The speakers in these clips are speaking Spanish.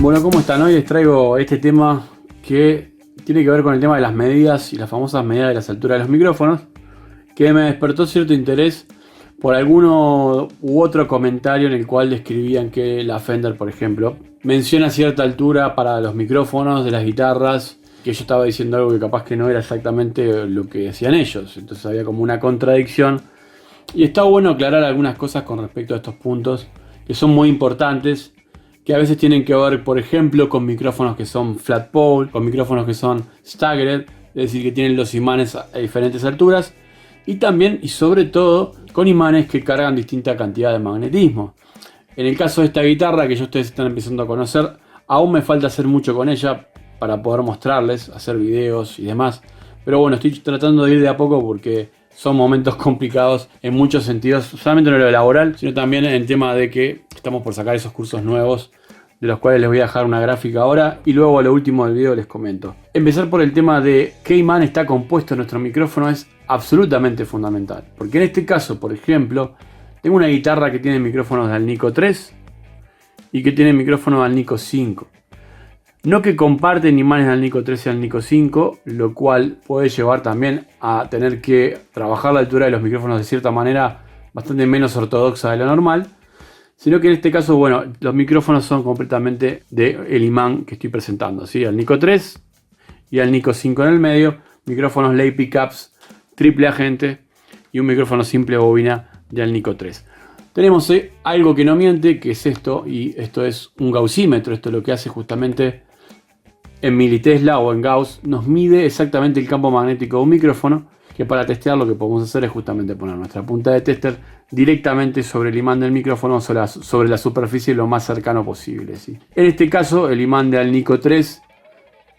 Bueno, ¿cómo están? Hoy les traigo este tema que tiene que ver con el tema de las medidas y las famosas medidas de las alturas de los micrófonos, que me despertó cierto interés por alguno u otro comentario en el cual describían que la Fender, por ejemplo, menciona cierta altura para los micrófonos de las guitarras, que yo estaba diciendo algo que capaz que no era exactamente lo que decían ellos, entonces había como una contradicción. Y está bueno aclarar algunas cosas con respecto a estos puntos que son muy importantes, que a veces tienen que ver, por ejemplo, con micrófonos que son flat pole, con micrófonos que son staggered, es decir, que tienen los imanes a diferentes alturas, y también y sobre todo con imanes que cargan distinta cantidad de magnetismo. En el caso de esta guitarra que ya ustedes están empezando a conocer, aún me falta hacer mucho con ella para poder mostrarles, hacer videos y demás, pero bueno, estoy tratando de ir de a poco porque son momentos complicados en muchos sentidos, solamente en lo laboral, sino también en el tema de que estamos por sacar esos cursos nuevos, de los cuales les voy a dejar una gráfica ahora y luego a lo último del video les comento. Empezar por el tema de qué imán está compuesto en nuestro micrófono es absolutamente fundamental, porque en este caso, por ejemplo, tengo una guitarra que tiene micrófonos de Alnico 3 y que tiene micrófonos de Alnico 5. No que comparten imanes de Alnico 3 y Alnico 5, lo cual puede llevar también a tener que trabajar la altura de los micrófonos de cierta manera bastante menos ortodoxa de lo normal, sino que en este caso, bueno, los micrófonos son completamente del imán que estoy presentando, ¿sí? Alnico 3 y Alnico 5 en el medio, micrófonos lay pickups triple agente y un micrófono simple bobina de Alnico 3. Tenemos algo que no miente, que es esto, y esto es un gaussímetro. Esto es lo que hace justamente en militesla o en Gauss, nos mide exactamente el campo magnético de un micrófono, que para testear lo que podemos hacer es justamente poner nuestra punta de tester directamente sobre el imán del micrófono, sobre la superficie lo más cercano posible, ¿sí? En este caso el imán de Alnico 3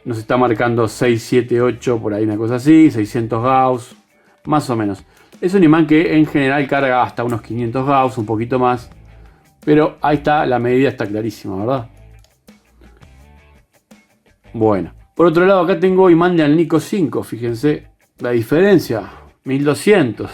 nos está marcando 678, por ahí una cosa así, 600 Gauss, más o menos. Es un imán que en general carga hasta unos 500 Gauss, un poquito más, pero ahí está, la medida está clarísima, ¿verdad? Bueno, por otro lado acá tengo imán de Alnico 5, fíjense la diferencia, 1200,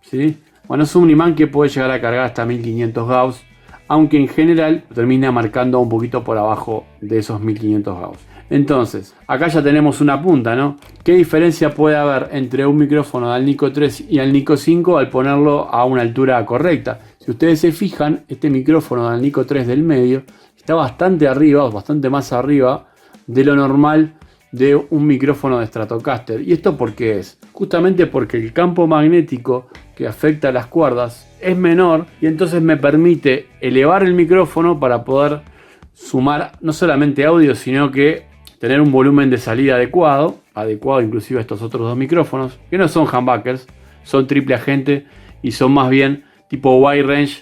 ¿sí? Bueno, es un imán que puede llegar a cargar hasta 1500 Gauss, aunque en general termina marcando un poquito por abajo de esos 1500 Gauss. Entonces, acá ya tenemos una punta, ¿no? ¿Qué diferencia puede haber entre un micrófono de Alnico 3 y Alnico 5 al ponerlo a una altura correcta? Si ustedes se fijan, este micrófono de Alnico 3 del medio está bastante arriba, bastante más arriba de lo normal de un micrófono de Stratocaster. ¿Y esto por qué es? Justamente porque el campo magnético que afecta a las cuerdas es menor y entonces me permite elevar el micrófono para poder sumar no solamente audio, sino que tener un volumen de salida adecuado inclusive a estos otros dos micrófonos, que no son humbuckers, son triple agente y son más bien tipo wide range,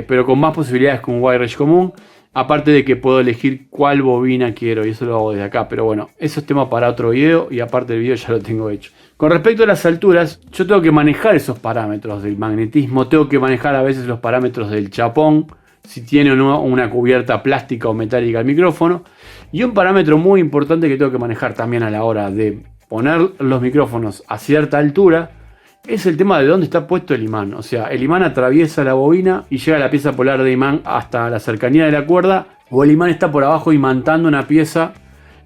pero con más posibilidades que un wide range común. Aparte de que puedo elegir cuál bobina quiero y eso lo hago desde acá. Pero bueno, eso es tema para otro video y aparte del video ya lo tengo hecho. Con respecto a las alturas, yo tengo que manejar esos parámetros del magnetismo. Tengo que manejar a veces los parámetros del chapón, si tiene o no una cubierta plástica o metálica el micrófono. Y un parámetro muy importante que tengo que manejar también a la hora de poner los micrófonos a cierta altura es el tema de dónde está puesto el imán. O sea, el imán atraviesa la bobina y llega a la pieza polar de imán hasta la cercanía de la cuerda, o el imán está por abajo imantando una pieza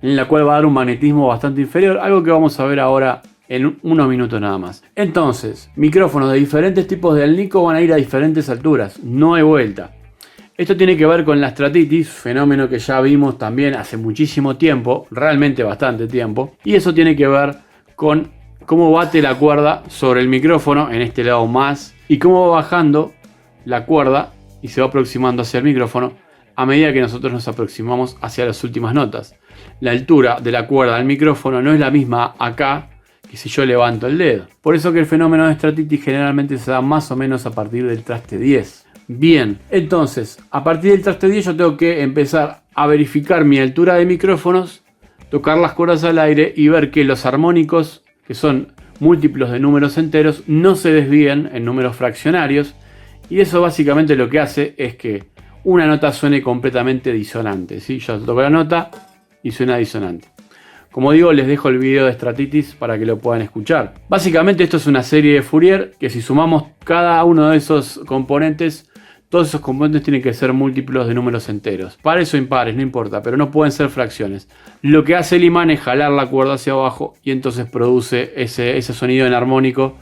en la cual va a dar un magnetismo bastante inferior, algo que vamos a ver ahora en unos minutos nada más. Entonces, micrófonos de diferentes tipos de Alnico van a ir a diferentes alturas, no hay vuelta. Esto tiene que ver con la estratitis, fenómeno que ya vimos también hace muchísimo tiempo, realmente bastante tiempo, y eso tiene que ver con cómo bate la cuerda sobre el micrófono, en este lado más, y cómo va bajando la cuerda y se va aproximando hacia el micrófono a medida que nosotros nos aproximamos hacia las últimas notas. La altura de la cuerda del micrófono no es la misma acá que si yo levanto el dedo. Por eso que el fenómeno de estratitis generalmente se da más o menos a partir del traste 10. Bien, entonces, a partir del traste 10 yo tengo que empezar a verificar mi altura de micrófonos, tocar las cuerdas al aire y ver que los armónicos, que son múltiplos de números enteros, no se desvíen en números fraccionarios, y eso básicamente lo que hace es que una nota suene completamente disonante, ¿sí? Yo toco la nota y suena disonante. Como digo, les dejo el video de estratitis para que lo puedan escuchar. Básicamente esto es una serie de Fourier que si sumamos cada uno de esos componentes todos esos componentes tienen que ser múltiplos de números enteros. Pares o impares, no importa, pero no pueden ser fracciones. Lo que hace el imán es jalar la cuerda hacia abajo y entonces produce ese sonido enarmónico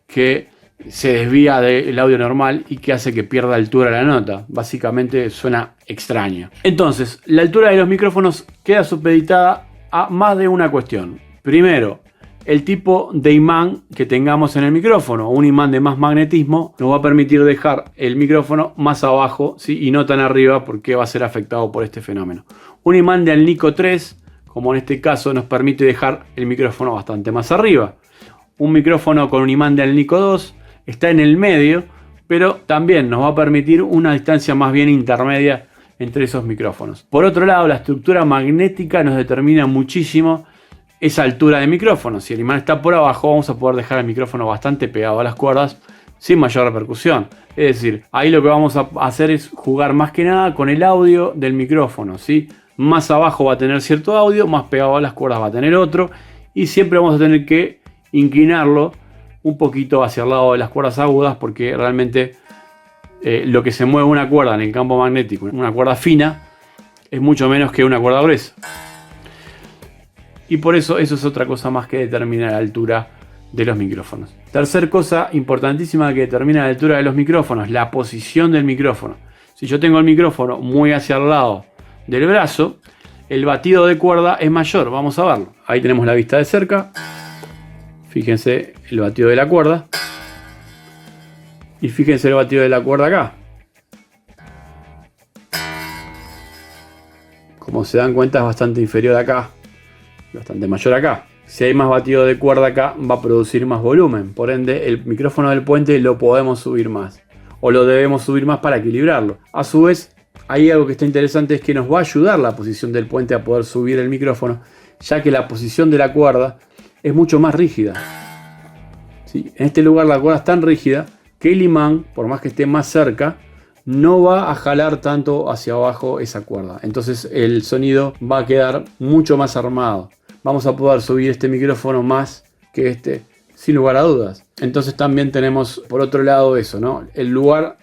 que se desvía del audio normal y que hace que pierda altura la nota. Básicamente suena extraño. Entonces, la altura de los micrófonos queda supeditada a más de una cuestión. Primero, el tipo de imán que tengamos en el micrófono. Un imán de más magnetismo nos va a permitir dejar el micrófono más abajo, ¿sí? Y no tan arriba, porque va a ser afectado por este fenómeno. Un imán de Alnico 3, como en este caso, nos permite dejar el micrófono bastante más arriba. Un micrófono con un imán de Alnico 2 está en el medio, pero también nos va a permitir una distancia más bien intermedia entre esos micrófonos. Por otro lado, la estructura magnética nos determina muchísimo esa altura de micrófono. Si el imán está por abajo, vamos a poder dejar el micrófono bastante pegado a las cuerdas sin mayor repercusión. Es decir, ahí lo que vamos a hacer es jugar más que nada con el audio del micrófono, ¿sí? Más abajo va a tener cierto audio, más pegado a las cuerdas va a tener otro, y siempre vamos a tener que inclinarlo un poquito hacia el lado de las cuerdas agudas, porque realmente lo que se mueve una cuerda en el campo magnético, una cuerda fina, es mucho menos que una cuerda gruesa. Y por eso es otra cosa más que determina la altura de los micrófonos. Tercer cosa importantísima que determina la altura de los micrófonos, la posición del micrófono. Si yo tengo el micrófono muy hacia el lado del brazo, el batido de cuerda es mayor. Vamos a verlo. Ahí tenemos la vista de cerca. Fíjense el batido de la cuerda. Y fíjense el batido de la cuerda acá. Como se dan cuenta, es bastante inferior acá. Bastante mayor acá. Si hay más batido de cuerda acá, va a producir más volumen. Por ende, el micrófono del puente lo podemos subir más. O lo debemos subir más para equilibrarlo. A su vez, hay algo que está interesante, es que nos va a ayudar la posición del puente a poder subir el micrófono, ya que la posición de la cuerda es mucho más rígida. ¿Sí? En este lugar la cuerda es tan rígida que el imán, por más que esté más cerca, no va a jalar tanto hacia abajo esa cuerda. Entonces el sonido va a quedar mucho más armado. Vamos a poder subir este micrófono más que este, sin lugar a dudas. Entonces también tenemos por otro lado eso, ¿no? El lugar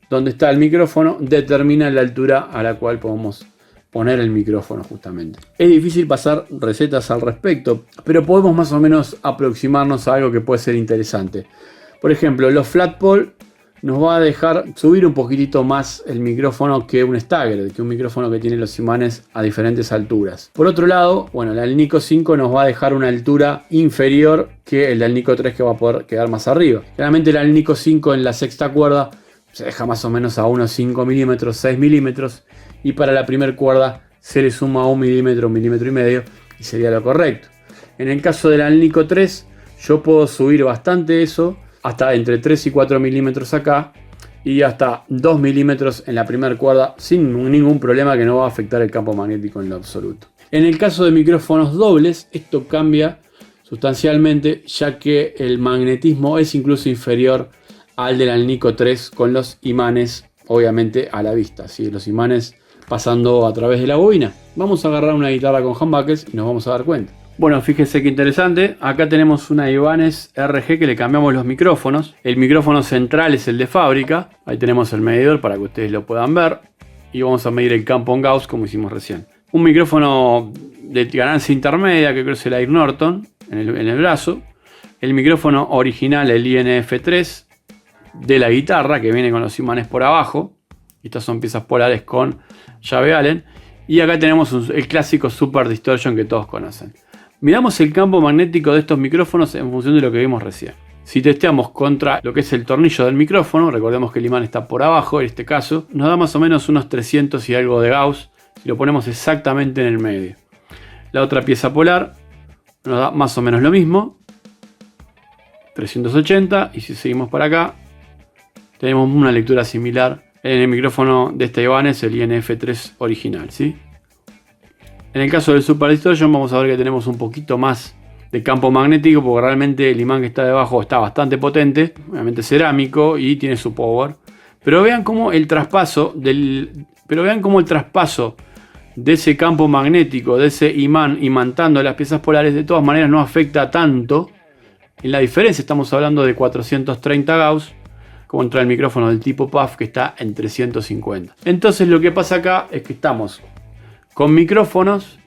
donde está el micrófono determina la altura a la cual podemos poner el micrófono justamente. Es difícil pasar recetas al respecto, pero podemos más o menos aproximarnos a algo que puede ser interesante. Por ejemplo, los flat pole nos va a dejar subir un poquitito más el micrófono que un Stagger, que un micrófono que tiene los imanes a diferentes alturas. Por otro lado, bueno, el Alnico 5 nos va a dejar una altura inferior que el Alnico 3, que va a poder quedar más arriba. Generalmente el Alnico 5 en la sexta cuerda se deja más o menos a unos 5 milímetros, 6 milímetros, y para la primera cuerda se le suma 1 milímetro, 1,5 milímetros, y sería lo correcto. En el caso del Alnico 3, yo puedo subir bastante eso, hasta entre 3 y 4 milímetros acá, y hasta 2 milímetros en la primera cuerda, sin ningún problema, que no va a afectar el campo magnético en lo absoluto. En el caso de micrófonos dobles, esto cambia sustancialmente, ya que el magnetismo es incluso inferior al del Alnico 3, con los imanes obviamente a la vista, ¿sí? Los imanes pasando a través de la bobina. Vamos a agarrar una guitarra con humbuckers y nos vamos a dar cuenta. Bueno, fíjense qué interesante. Acá tenemos una Ibanez RG que le cambiamos los micrófonos. El micrófono central es el de fábrica. Ahí tenemos el medidor para que ustedes lo puedan ver. Y vamos a medir el campo en Gauss como hicimos recién. Un micrófono de ganancia intermedia, que creo que es el Air Norton, en el brazo. El micrófono original, el INF3 de la guitarra, que viene con los imanes por abajo. Estas son piezas polares con llave Allen. Y acá tenemos el clásico Super Distortion que todos conocen. Miramos el campo magnético de estos micrófonos en función de lo que vimos recién. Si testeamos contra lo que es el tornillo del micrófono, recordemos que el imán está por abajo en este caso, nos da más o menos unos 300 y algo de Gauss si lo ponemos exactamente en el medio. La otra pieza polar nos da más o menos lo mismo, 380, y si seguimos para acá tenemos una lectura similar en el micrófono de esta Ibanez, el INF3 original, ¿sí? En el caso del Super Distortion vamos a ver que tenemos un poquito más de campo magnético, porque realmente el imán que está debajo está bastante potente, obviamente cerámico y tiene su power. Pero vean cómo el traspaso de ese campo magnético, de ese imán imantando las piezas polares, de todas maneras no afecta tanto en la diferencia. Estamos hablando de 430 Gauss contra el micrófono del tipo PAF que está en 350. Entonces lo que pasa acá es que estamos con micrófonos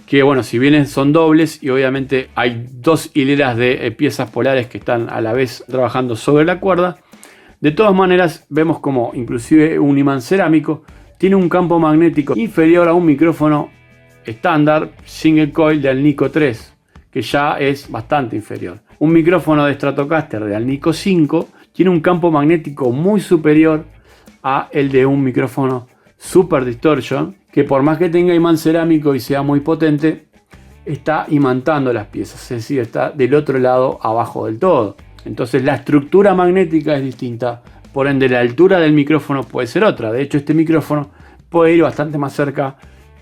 que, bueno, si bien son dobles y obviamente hay dos hileras de piezas polares que están a la vez trabajando sobre la cuerda, de todas maneras vemos como inclusive un imán cerámico tiene un campo magnético inferior a un micrófono estándar single coil del Nico 3, que ya es bastante inferior. Un micrófono de Stratocaster del Nico 5 tiene un campo magnético muy superior a el de un micrófono Super Distortion, que por más que tenga imán cerámico y sea muy potente, está imantando las piezas, es decir, está del otro lado abajo del todo. Entonces la estructura magnética es distinta, por ende la altura del micrófono puede ser otra. De hecho, este micrófono puede ir bastante más cerca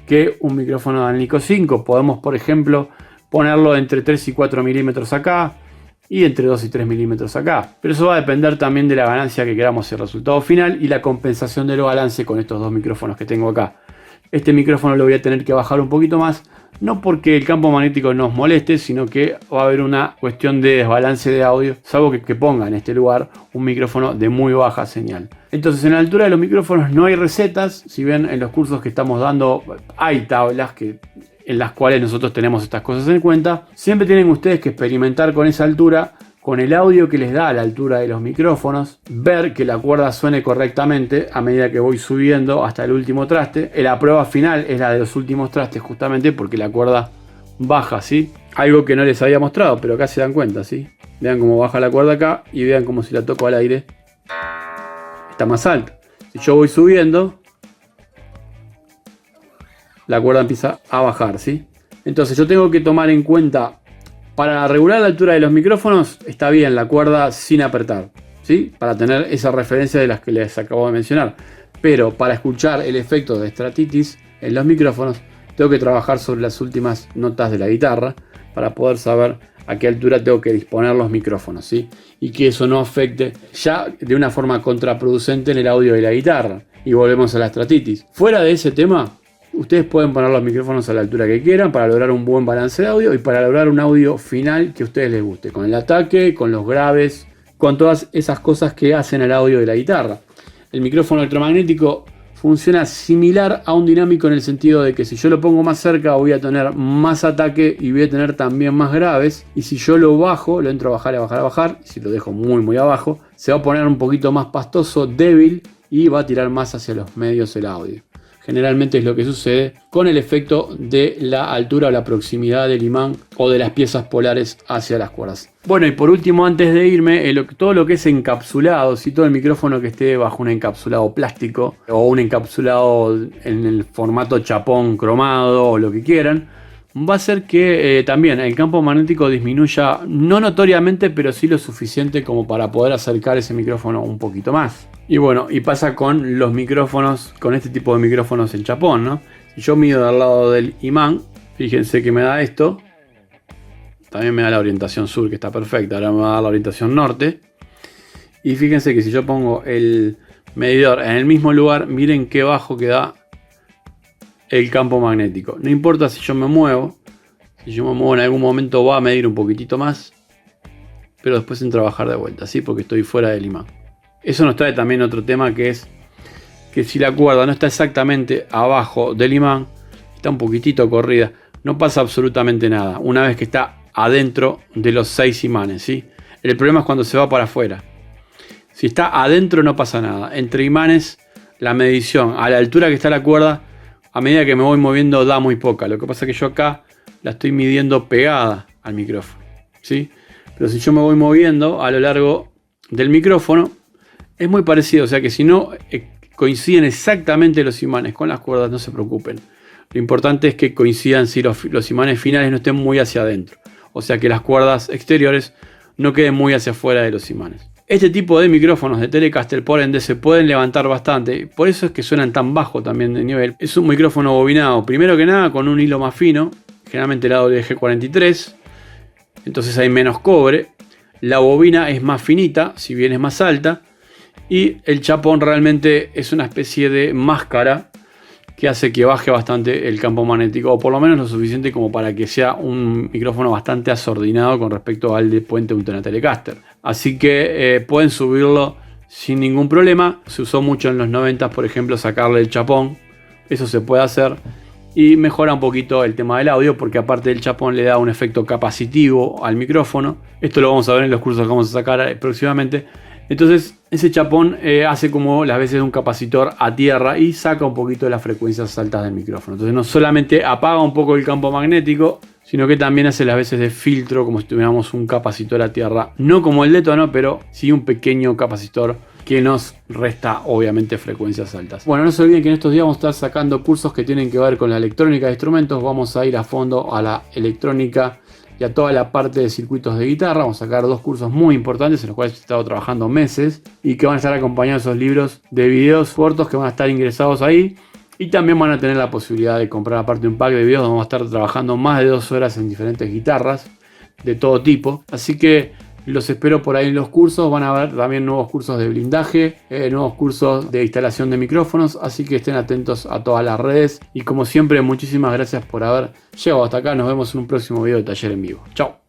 que un micrófono del Nico 5. Podemos, por ejemplo, ponerlo entre 3 y 4 milímetros acá y entre 2 y 3 milímetros acá. Pero eso va a depender también de la ganancia que queramos el resultado final y la compensación del balance con estos dos micrófonos que tengo acá. Este micrófono lo voy a tener que bajar un poquito más, no porque el campo magnético nos moleste, sino que va a haber una cuestión de desbalance de audio, salvo que ponga en este lugar un micrófono de muy baja señal. Entonces, en la altura de los micrófonos no hay recetas. Si bien en los cursos que estamos dando hay tablas en las cuales nosotros tenemos estas cosas en cuenta, siempre tienen ustedes que experimentar con esa altura, con el audio que les da a la altura de los micrófonos, ver que la cuerda suene correctamente a medida que voy subiendo hasta el último traste. La prueba final es la de los últimos trastes, justamente porque la cuerda baja, ¿sí? Algo que no les había mostrado, pero acá se dan cuenta, ¿sí? Vean cómo baja la cuerda acá y vean cómo si la toco al aire está más alta. Si yo voy subiendo, la cuerda empieza a bajar, ¿sí? Entonces yo tengo que tomar en cuenta, para regular la altura de los micrófonos, está bien la cuerda sin apretar, ¿sí? Para tener esa referencia de las que les acabo de mencionar. Pero para escuchar el efecto de estratitis en los micrófonos, tengo que trabajar sobre las últimas notas de la guitarra para poder saber a qué altura tengo que disponer los micrófonos, ¿sí? Y que eso no afecte ya de una forma contraproducente en el audio de la guitarra. Y volvemos a la estratitis. Fuera de ese tema, ustedes pueden poner los micrófonos a la altura que quieran para lograr un buen balance de audio y para lograr un audio final que a ustedes les guste, con el ataque, con los graves, con todas esas cosas que hacen el audio de la guitarra. El micrófono electromagnético funciona similar a un dinámico en el sentido de que si yo lo pongo más cerca voy a tener más ataque y voy a tener también más graves, y si yo lo bajo, lo entro a bajar, a bajar, a bajar, y si lo dejo muy muy abajo, se va a poner un poquito más pastoso, débil, y va a tirar más hacia los medios el audio. Generalmente es lo que sucede con el efecto de la altura o la proximidad del imán o de las piezas polares hacia las cuerdas. Bueno, y por último, antes de irme, todo lo que es encapsulado, si todo el micrófono que esté bajo un encapsulado plástico o un encapsulado en el formato chapón cromado o lo que quieran, va a hacer que también el campo magnético disminuya, no notoriamente, pero sí lo suficiente como para poder acercar ese micrófono un poquito más. Y bueno, y pasa con los micrófonos, con este tipo de micrófonos en chapón, ¿no? Si yo mido del lado del imán, fíjense que me da esto. También me da la orientación sur, que está perfecta. Ahora me va a dar la orientación norte. Y fíjense que si yo pongo el medidor en el mismo lugar, miren qué bajo queda el campo magnético. No importa si yo me muevo. Si yo me muevo en algún momento va a medir un poquitito más. Pero después entro a bajar de vuelta, ¿sí? Porque estoy fuera del imán. Eso nos trae también otro tema, que es que si la cuerda no está exactamente abajo del imán, está un poquitito corrida, no pasa absolutamente nada una vez que está adentro de los 6 imanes, ¿sí? El problema es cuando se va para afuera. Si está adentro no pasa nada. Entre imanes, la medición a la altura que está la cuerda, a medida que me voy moviendo, da muy poca. Lo que pasa es que yo acá la estoy midiendo pegada al micrófono, ¿sí? Pero si yo me voy moviendo a lo largo del micrófono, es muy parecido. O sea que si no coinciden exactamente los imanes con las cuerdas, no se preocupen. Lo importante es que coincidan si los imanes finales no estén muy hacia adentro. O sea que las cuerdas exteriores no queden muy hacia afuera de los imanes. Este tipo de micrófonos de Telecaster, por ende, se pueden levantar bastante. Por eso es que suenan tan bajo también de nivel. Es un micrófono bobinado, primero que nada, con un hilo más fino. Generalmente la WG-43. Entonces hay menos cobre. La bobina es más finita, si bien es más alta. Y el chapón realmente es una especie de máscara que hace que baje bastante el campo magnético, o por lo menos lo suficiente como para que sea un micrófono bastante asordinado con respecto al de puente de una Telecaster. Así que pueden subirlo sin ningún problema. Se usó mucho en los 90, por ejemplo, sacarle el chapón. Eso se puede hacer. Y mejora un poquito el tema del audio, porque aparte del chapón le da un efecto capacitivo al micrófono. Esto lo vamos a ver en los cursos que vamos a sacar próximamente. Entonces ese chapón hace como las veces de un capacitor a tierra y saca un poquito de las frecuencias altas del micrófono. Entonces no solamente apaga un poco el campo magnético, sino que también hace las veces de filtro, como si tuviéramos un capacitor a tierra. No como el de tono, pero sí un pequeño capacitor que nos resta obviamente frecuencias altas. Bueno, no se olviden que en estos días vamos a estar sacando cursos que tienen que ver con la electrónica de instrumentos. Vamos a ir a fondo a la electrónica y a toda la parte de circuitos de guitarra. Vamos a sacar 2 cursos muy importantes en los cuales he estado trabajando meses y que van a estar acompañados de esos libros de videos cortos que van a estar ingresados ahí. Y también van a tener la posibilidad de comprar aparte un pack de videos donde vamos a estar trabajando más de 2 horas en diferentes guitarras de todo tipo. Así que los espero por ahí en los cursos. Van a haber también nuevos cursos de blindaje, nuevos cursos de instalación de micrófonos. Así que estén atentos a todas las redes. Y como siempre, muchísimas gracias por haber llegado hasta acá. Nos vemos en un próximo video de Taller en Vivo. Chao.